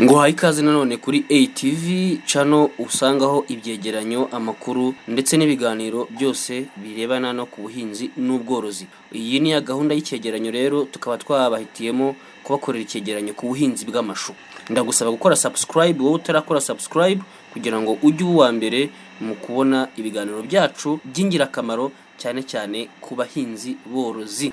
Nguhaye ikaze nanone kuri ATV channel usangaho ibyegeranyo, amakuru ndetse n'ibiganiro byose birebana no ku buhinzi n'ubworozi. Iyi ni ya gahunda y'icyegeranyo rero tukaba twabahitiyemo kubakorera icyegeranyo ku buhinzi bw'amashu. Ndagusaba gukora subscribe wowe utarakora subscribe kugira ngo ujye uwa mbere mu kubona ibiganiro byacu by'ingirakamaro cyane cyane ku bahinzi borozi.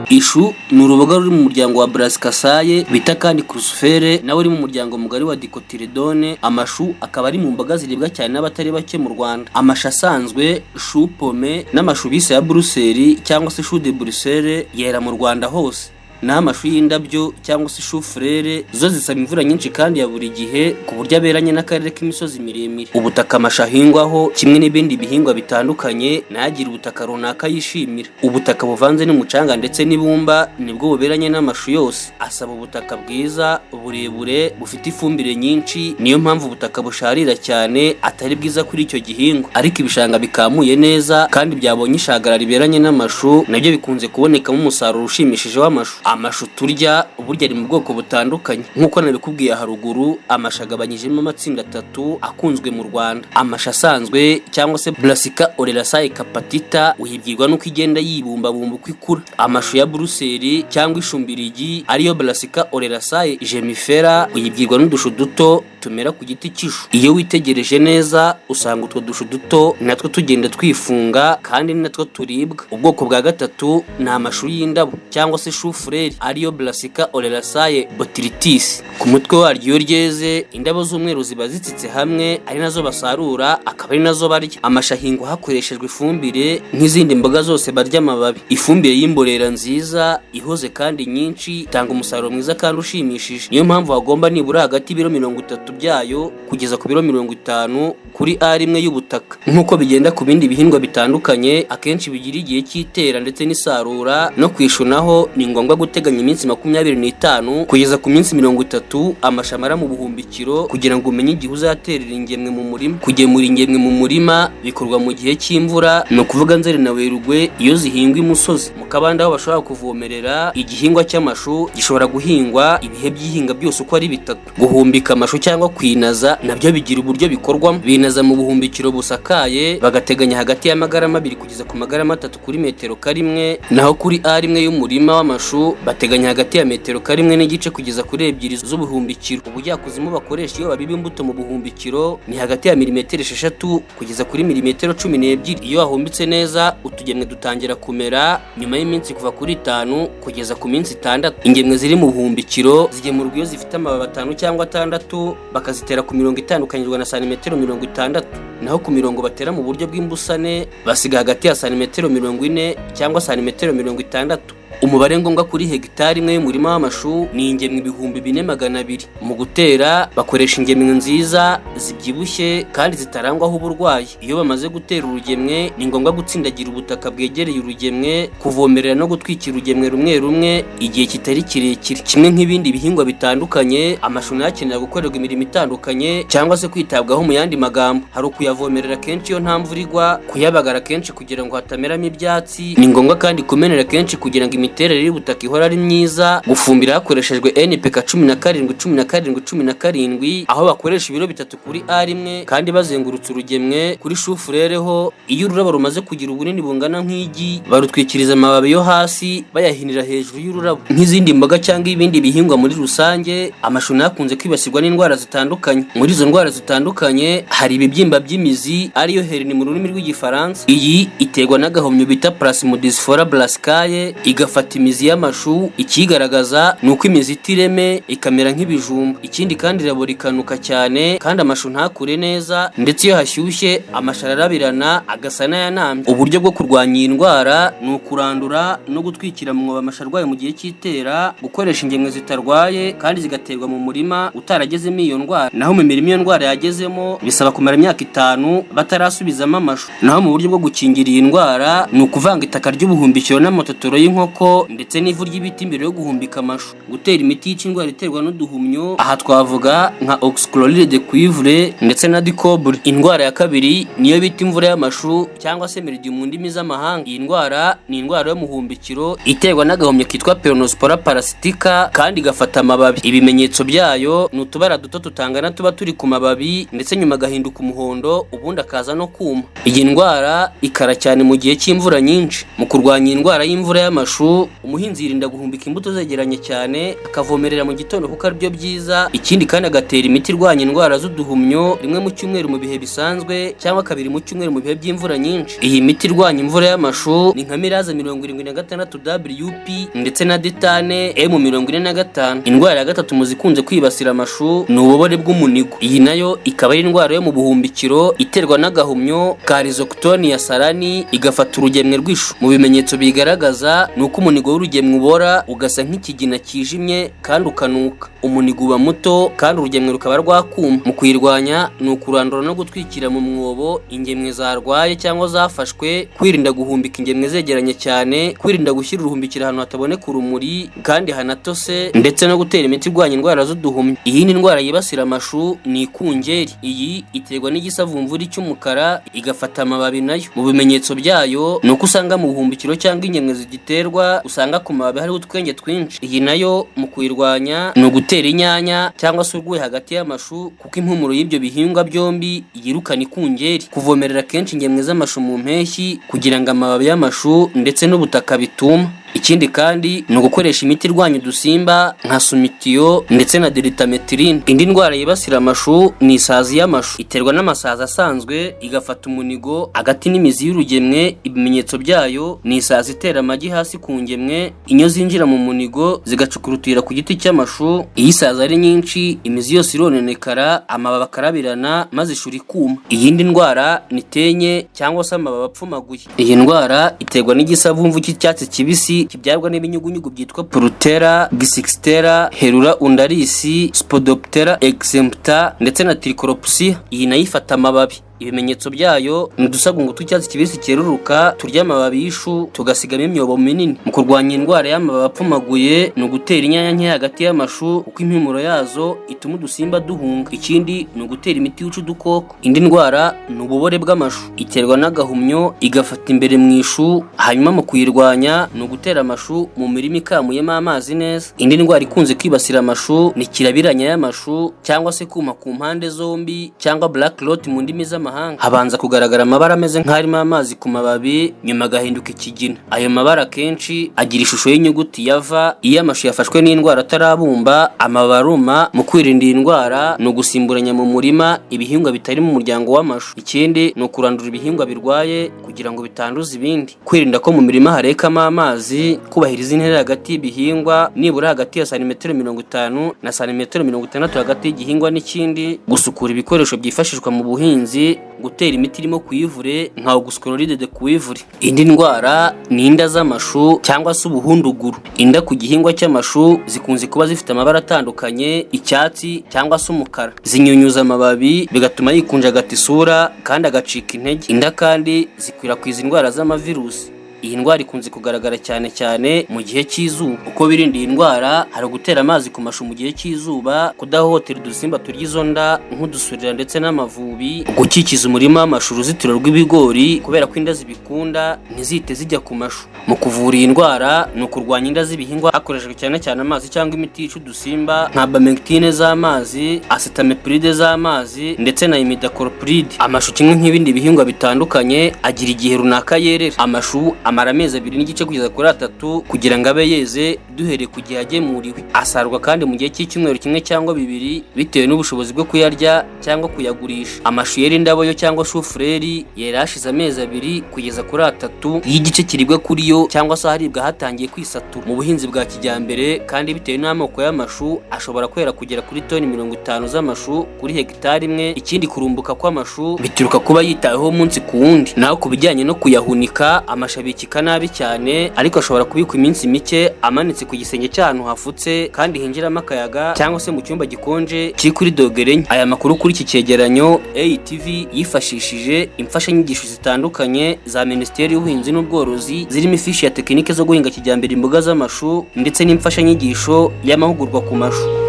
Ishu ni uruboga ruri mu muryango wa Brassicaceae bita kandi crucifere, nawe uri mu muryango mugari wa Dicotyledone. Amashu akaba ari mu mboga ziribwa cyane n'abatari bake mu Rwanda. Amashu asanzwe, chou pomme n'amashu bise ya Bruxelles cyangwa se chou de Bruxelles yera mu Rwanda hose. N'amashu y'indabyo cyangwa se chou frere zo zisaba imvura nyinshi kandi ya buri gihe ku buryo aberanye n'akarere k'imisozi miremire. Ubutaka amashu ahingwaho kimwe n'ibindi bihingwa bitandukanye nagira ubutaka runaka yishimira. Ubutaka buvanze n'umucanga ndetse n'ibumba nibwo buberanye n'amashu yose. Asaba ubutaka bwiza, burebure, bufite ifumbire nyinshi, niyo mpamvu ubutaka busharira cyane atari bwiza kuri icyo gihingwa. Ariko ibishanga bikamuye neza kandi byabonye ishagara riberanye n'amashu nabyo bikunze kubonekamo umusaruro ushimishije w'amashu. Amashu turya burya ari mu bwoko butandukanye. Nkuko nabikubwiye haruguru, amashu agabanyijemo amatsinda atatu akunzwe mu Rwanda. Amashu asanzwe cyangwa se Brassica oleracea capitata uhibwirwa nuko igenda yibumbabumba uko ikura. Amashu ya Bruxelles cyangwa ishumbirigi ariyo Brassica oleracea gemifera uyibwirwa n'udushu duto tumera ku giti cy'ishu. Iyo witegereje neza usanga utwo dushu duto natwo tugenda twifunga kandi natwo turibwa. Ubwoko bwa gatatu ni amashu y'indabo cyangwa se chou frere ariyo Brassica oleracea botrytis. Ku mutwe waryo iyo ryeze indabo z'umweru ziba zitsitse hamwe, ari nazo basarura akaba ari nazo barya. Amashu ahingwa hakoreshejwe ifumbire nk'izindi mboga zose barya amababi. Ifumbire y'imborera nziza ihoze kandi nyinshi itanga umusaruro mwiza kandi ushimishije. Niyo mpamvu hagomba nibura hagati y'ibiro 30 byayo kugeza ku biro 50 kuri rimwe y'ubutaka. Nkuko bigenda ku bindi bihingwa bitandukanye, akenshi bigira igihe cy'itera ndetse n'isarura. No kwishunaho ni ngombwa guteganya iminsi 25 kugeza ku minsi 30 amashamara mu buhumbikiro kugira ngo umenye igihe uzaterera ingemwe mu murima. Kugemura ingemwe mu murima bikorwa mu gihe cy'imvura, no kuvuga Nzeri na Werurwe iyo zihingwa imusozi. Mu kabande aho bashobora kuvomerera igihingwa cy'amashu gishobora guhingwa ibihe by'ihinga byose uko ari bitatu. Guhumbika amashu cyangwa kwinaza nabyo bigira uburyo bikorwamo. Binaza mu buhumbikiro busakaye bagateganya hagati y'amagarama 2 kugeza ku magarama 3 kuri metero karimwe, naho kuri rimwe y'umurima w'amashu bateganya hagati ya metero karimwe n'igice kugeza kuri 2 z'ubuhumbikiro. Ubujyakuzimu bakoresha iyo babiba imbuto mu buhumbikiro ni hagati ya milimetero 6 kugeza kuri milimetero 12. Iyo wahumbitse neza utugemwe dutangira kumera nyuma y'iminsi kuva kuri 5 kugeza ku minsi 6. Ingemwe ziri mu buhumbikiro zigemurwa iyo zifite amababi 5 cyangwa 6 bakazitera ku mirongo itandukanyijwe na santimetero 60, naho ku mirongo batera mu buryo bw'imbusane basiga hagati ya santimetero 40 cyangwa santimetero 60. Umubare ngombwa kuri hegitari imwe y'umurima w'amashu ni ingemwe 4200. Mu gutera bakoresha ingemwe nziza zibyibushye kandi zitarangwaho uburwayi. Iyo bamaze gutera urugemwe ni ngombwa gutsindagira ubutaka bwegereye urugemwe, kuvomerera no gutwikira urugemwe rumwe rumwe igihe kitari kirekire. Kimwe nk'ibindi bihingwa bitandukanye, amashu nakenera gukorerwa imirimo itandukanye cyangwa se kwitabwaho. Mu yandi magambo, hari ukuyavomerera kenshi iyo nta mvura igwa, kuyabagara kenshi kugira ngo hatameramo ibyatsi. Ni ngombwa kandi kumenera kenshi kugira ngo imiterere y'ubutaka ihora ari myiza. Gufumbira hakoreshejwe NPK 17 aho bakoresha ibiro 3 kuri rimwe kandi bazengurutse urugemwe. Kuri chou frere ho iyo ururabo rumaze kugira ubunini bungana nk'igi barutwikiriza amababi yo hasi bayahinira hejuru y'ururabo. Nk'izindi mboga cyangwa ibindi bihingwa muri rusange, amashu nakunze kwibasirwa n'indwara zitandukanye. Muri izo ndwara zitandukanye hari ibibyimba by'imizi ariyo hernie mu rurimi rw'igifaransa. Iyi iterwa n'agahomyo bita Plasmodium brassicaceae igafata igafata imizi y'amashu. Ikigaragaza ni uko imizi itireme ikamera nk'ibijumba. Ikindi kandi irabora ikanuka cyane kandi amashu ntakure neza, ndetse iyo hashyushye amashu ararabirana agasa n'ayanamye. Uburyo bwo kurwanya iyi ndwara ni ukurandura no gutwikira mu mwobo amashu arwaye mu gihe cy'itera, gukoresha ingemwe zitarwaye kandi zigaterwa mu murima utaragezemo iyo ndwara. Naho mu mirima iyo ndwara yagezemo bisaba kumara imyaka 5 batarasubizamo amashu. Naho mu buryo bwo gukingira iyi ndwara ni ukuvanga itaka ry'ubuhumbikiro n'amatotoro y'inkoko ndetse n'ivu ry'ibiti mbere yo guhumbika amashu. Gutera imiti yica indwara iterwa n'uduhumyo, aha twavuga nka oxychloride de cuivre ndetse na dicobre. Indwara ya kabiri niyo bita imvura y'amashu cyangwa se mildew mu ndimi z'amahanga. Iyi ndwara ni indwara yo muhumbikiro iterwa n'agahumyo kitwa Peronospora parasitica kandi igafata amababi. Ibimenyetso byayo ni utubara duto tutangana tuba turi ku mababi ndetse nyuma gahinduka umuhondo, ubundi akaza no kuma. Iyi ndwara ikara cyane mu gihe cy'imvura nyinshi. Mu kurwanya indwara y'imvura y'amashu, umuhinzi yirinda guhumbika imbuto zegeranye cyane, akavomerera mu gitondo kuko ari byo byiza. Ikindi kandi agatera imiti irwanya indwara z'uduhumyo rimwe mu cyumweru mu bihe bisanzwe cyangwa kabiri mu cyumweru mu bihe by'imvura nyinshi. Iyi miti irwanya imvura y'amashu ni nka Miraza 76 WP ndetse na Detane M45. Indwara ya gatatu mu zikunze kwibasira amashu ni ububore bw'umunigo. Iyi nayo ikaba ari indwara yo mu buhumbikiro iterwa n'agahumyo ka Rhizoctonia salani, igafata urugemwe rw'ishu. Mu bimenyetso bigaragaza ni uko umunigo w'urugemwe ubora ugasa nk'ikigina kijimye kandi ukanuka. Umunigo uba muto kandi urugemwe rukaba rwakuma. Mu kuyirwanya ni ukurandura no gutwikira mu mwobo ingemwe zarwaye cyangwa zafashwe, kwirinda guhumbika ingemwe zegeranye cyane, kwirinda gushyira uruhumbikira ahantu hataboneka urumuri kandi hanatose, ndetse no gutera imiti irwanya indwara z'uduhumyo. Iyindi ndwara yibasira amashu ni ikungeri. Iyi iterwa n'igisavumvuri cy'umukara, igafata amababi nayo. Mu bimenyetso byayo ni uko usanga mu buhumbikiro cyangwa ingemwe zigiterwa usanga ku mababi hariho utwenge twinshi. Iyi nayo mu kuyirwanya ni ugutera inyanya cyangwa se urwuye hagati y'amashu, kuko impumuro y'ibyo bihingwa byombi yirukana ikungeri. Kuvomerera kenshi ingemwe z'amashu mu mpeshyi kugira ngo amababi y'amashu ndetse n'ubutaka bituma. Ikindi kandi ni ugukoresha imiti irwanya udusimba nka Sumitiyo ndetse na Deltametrine. Indi ndwara yibasira amashu ni isazi y'amashu. Iterwa n'amasazi asanzwe, igafata umunigo hagati n'imizi y'urugemwe. Ibimenyetso byayo ni isazi itera amagi hasi ku ngemwe, inyo zinjira mu munigo zigacukurutira ku giti cy'amashu. Iyi isazi ari nyinshi, imizi yose ironenekara, amababi akarabirana maze ishuri kuma. Iyindi ndwara ni tenye cyangwa se amababi apfumaguye. Iyi ndwara iterwa n'igisavumvu cy'icyatsi kibisi kibyarwa n'ibinyugunyugu byitwa Prutera, Gisixtera, Herura undarisi, Spodoptera exempta ndetse na Trichoropsia. Iyi nayo ifata amababi. Ibimenyetso byayo ni udusagungu tw'icyatsi kibisi cyeruruka turya amababi y'ishu tugasigamo imyobo minini. Mu kurwanya indwara y'amababi apfumaguye ni ugutera inyanya nke hagati y'amashu kuko impumuro yazo ituma udusimba duhunga. Ikindi ni ugutera imiti yica udukoko. Indi ndwara ni ububore bw'amashu. Iterwa n'agahumyo, igafata imbere mu ishu. Hanyuma mu kuyirwanya ni ugutera amashu mu mirima ikamuyemo amazi neza. Indi ndwara ikunze kwibasira amashu ni kirabiranya y'amashu cyangwa se kuma ku mpande zombi cyangwa black rot mu ndimi z'amahanga. Habanza kugaragara amabara ameze nk'arimo amazi ku mababi, nyuma agahinduka ikigina. Ayo mabara kenshi agira ishusho y'inyuguti ya V. Iyo amashu yafashwe n'indwara atarabumba, amababi aruma. Mu kwirinda iyi ndwara ni ugusimburanya mu murima ibihingwa bitari mu muryango w'amashu. Ikindi ni ukurandura ibihingwa birwaye kugira ngo bitanduza ibindi. Kwirinda ko mu mirima harekamo amazi, kubahiriza intera hagati y'ibihingwa nibura hagati ya santimetero 50 na santimetero 60 hagati y'igihingwa n'ikindi. Gusukura ibikoresho byifashishwa mu buhinzi, gutera imiti irimo cuivre nka oxychloride de cuivre. Indi ndwara ni inda z'amashu cyangwa se ubuhunduguru. Inda ku gihingwa cy'amashu zikunze kuba zifite amabara atandukanye, icyatsi cyangwa se umukara. Zinyunyuza amababi bigatuma yikunjagata isura kandi agacika intege. Inda kandi zikwirakwiza indwara z'amavirusi. Iyi ndwara ikunze kugaragara cyane mu gihe cy'izuba. Uko birinda iyi ndwara hari gutera amazi ku mashu mu gihe cy'izuba, kudahohotera udusimba turya izo nda nk'udusurira ndetse n'amavubi, gukikiza umurima w'amashu uruzitiro rw'ibigori kubera ko inda zibikunda ntizite zijya ku mashu. Mu kuvura iyi ndwara ni ukurwanya inda z'ibihingwa hakoreshejwe cyane amazi cyangwa imiti yica udusimba nka Bamectine z'amazi, Acetamepride z'amazi ndetse na Imidacloprid. Amashu kimwe nk'ibindi bihingwa bitandukanye agira igihe runaka yerera. Amashu amara amezi 2 n'igice kugeza kuri 3 kugira ngo abe yeze duhereye ku gihe agemuriwe. Asarurwa kandi mu gihe cy'icyumweru kimwe cyangwa 2 bitewe n'ubushobozi bwo kuyarya cyangwa kuyagurisha. Amashu yera indabo yo cyangwa shufureri yera hashize amezi 2 kugeza kuri 3 y'igice kiribwa kuri yo cyangwa se haribwa hatangiye kwisatu. Mu buhinzi bwa kijyambere kandi bitewe n'amoko y'amashu ashobora kwera kugera kuri toni 50 z'amashu kuri hegitari imwe. Ikindi kurumbuka kw'amashu bituruka kuba yitaweho umunsi ku wundi. Naho kubijyanye no kuyahunika, amashu abikika nabi cyane ariko ashobora kubikwa iminsi mike amanitse ku gisenge cy'ahantu hafutse kandi hinjiramo akayaga cyangwa se mu cyumba gikonje kiri kuri dogere enye. Aya makuru kuri iki cyegeranyo ATV yifashishije imfashanyigisho zitandukanye za Minisiteri y'Ubuhinzi n'Ubworozi zirimo ifishi ya tekinike zo guhinga kijyambere imboga z'amashu ndetse n'imfashanyigisho y'amahugurwa ku mashu.